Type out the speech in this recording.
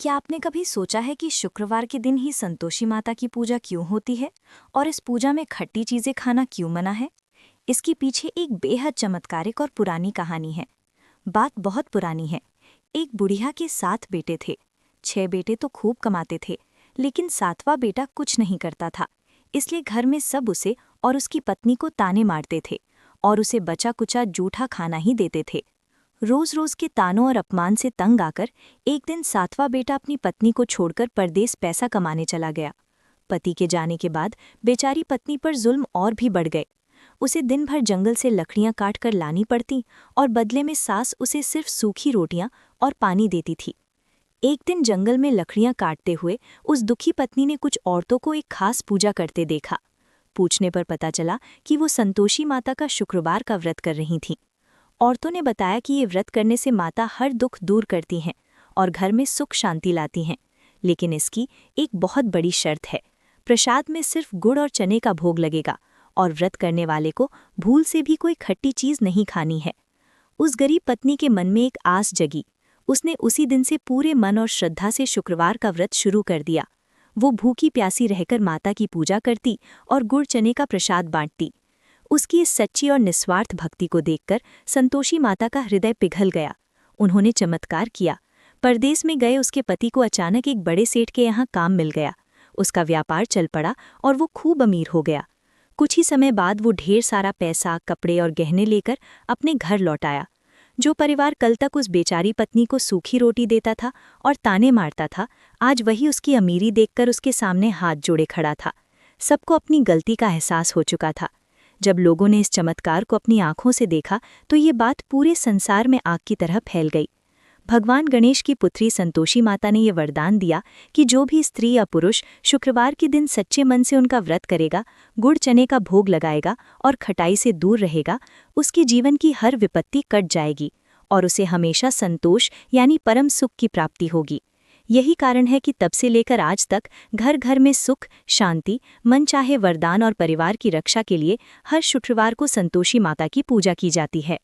क्या आपने कभी सोचा है कि शुक्रवार के दिन ही संतोषी माता की पूजा क्यों होती है और इस पूजा में खट्टी चीजें खाना क्यों मना है? इसके पीछे एक बेहद चमत्कारिक और पुरानी कहानी है। बात बहुत पुरानी है। एक बुढ़िया के 7 बेटे थे। 6 बेटे तो खूब कमाते थे, लेकिन 7वां बेटा कुछ नहीं करता था। इसलिए घर में सब उसे और उसकी पत्नी को ताने मारते थे और उसे बचा कुचा जूठा खाना ही देते थे। रोज रोज के तानों और अपमान से तंग आकर एक दिन 7वां बेटा अपनी पत्नी को छोड़कर परदेस पैसा कमाने चला गया। पति के जाने के बाद बेचारी पत्नी पर जुल्म और भी बढ़ गए। उसे दिन भर जंगल से लकड़ियां काट कर लानी पड़ती और बदले में सास उसे सिर्फ सूखी रोटियां और पानी देती थी। एक दिन जंगल में लकड़ियां काटते हुए उस दुखी पत्नी ने कुछ औरतों को एक खास पूजा करते देखा। पूछने पर पता चला कि वो संतोषी माता का शुक्रवार का व्रत कर रही थीं। औरतों ने बताया कि ये व्रत करने से माता हर दुख दूर करती हैं और घर में सुख शांति लाती हैं, लेकिन इसकी एक बहुत बड़ी शर्त है। प्रसाद में सिर्फ गुड़ और चने का भोग लगेगा और व्रत करने वाले को भूल से भी कोई खट्टी चीज नहीं खानी है। उस गरीब पत्नी के मन में एक आस जगी। उसने उसी दिन से पूरे मन और श्रद्धा से शुक्रवार का व्रत शुरू कर दिया। वो भूखी प्यासी रहकर माता की पूजा करती और गुड़ चने का प्रसाद बांटती। उसकी इस सच्ची और निस्वार्थ भक्ति को देखकर संतोषी माता का हृदय पिघल गया। उन्होंने चमत्कार किया। परदेस में गए उसके पति को अचानक एक बड़े सेठ के यहाँ काम मिल गया। उसका व्यापार चल पड़ा और वो खूब अमीर हो गया। कुछ ही समय बाद वो ढेर सारा पैसा, कपड़े और गहने लेकर अपने घर लौट आया। जो परिवार कल तक उस बेचारी पत्नी को सूखी रोटी देता था और ताने मारता था, आज वही उसकी अमीरी देखकर उसके सामने हाथ जोड़े खड़ा था। सबको अपनी गलती का एहसास हो चुका था। जब लोगों ने इस चमत्कार को अपनी आंखों से देखा तो ये बात पूरे संसार में आग की तरह फैल गई। भगवान गणेश की पुत्री संतोषी माता ने ये वरदान दिया कि जो भी स्त्री या पुरुष शुक्रवार के दिन सच्चे मन से उनका व्रत करेगा, गुड़ चने का भोग लगाएगा और खटाई से दूर रहेगा, उसके जीवन की हर विपत्ति कट जाएगी और उसे हमेशा संतोष यानी परम सुख की प्राप्ति होगी। यही कारण है कि तब से लेकर आज तक घर घर में सुख, शांति, मन चाहे वरदान और परिवार की रक्षा के लिए हर शुक्रवार को संतोषी माता की पूजा की जाती है।